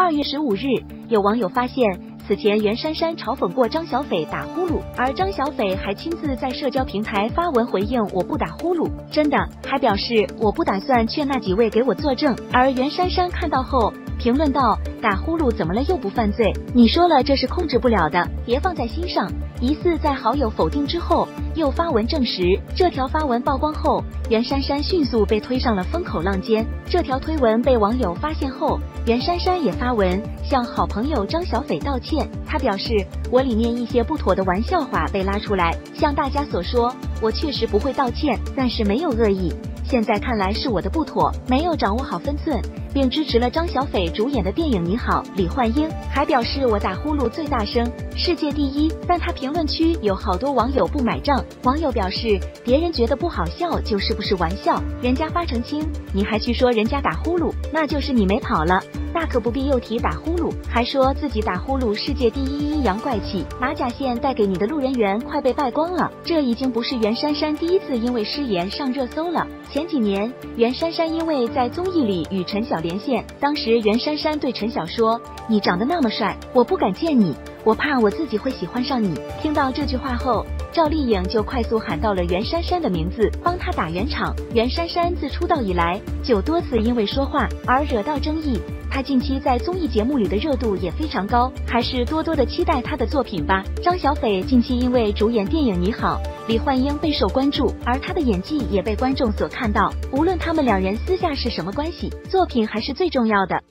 2月15日，有网友发现，此前袁姗姗嘲讽过张小斐打呼噜，而张小斐还亲自在社交平台发文回应我不打呼噜，真的，还表示我不打算劝那几位给我作证。而袁姗姗看到后评论道：打呼噜怎么了又不犯罪？你说了这是控制不了的，别放在心上。疑似在好友否定之后，又发文证实。这条发文曝光后，袁姗姗迅速被推上了风口浪尖。这条推文被网友发现后，袁姗姗也发文向好朋友张小斐道歉。她表示，我里面一些不妥的玩笑话被拉出来，像大家所说，我确实不会道歉，但是没有恶意。现在看来是我的不妥，没有掌握好分寸，并支持了张小斐主演的电影《你好，李焕英》，还表示我打呼噜最大声，世界第一。但他评论区有好多网友不买账，网友表示，别人觉得不好笑就是不是玩笑，人家发澄清，你还去说人家打呼噜，那就是你没跑了。大可不必又提打呼噜，还说自己打呼噜世界第一，阴阳怪气，马甲线带给你的路人缘快被败光了。这已经不是袁姗姗第一次因为失言上热搜了。前几年，袁姗姗因为在综艺里与陈晓连线，当时袁姗姗对陈晓说：“你长得那么帅，我不敢见你，我怕我自己会喜欢上你。”听到这句话后，赵丽颖就快速喊到了袁姗姗的名字，帮她打圆场。袁姗姗自出道以来，就多次因为说话而惹到争议。她近期在综艺节目里的热度也非常高，还是多多的期待她的作品吧。张小斐近期因为主演电影《你好，李焕英》备受关注，而她的演技也被观众所看到。无论他们两人私下是什么关系，作品还是最重要的。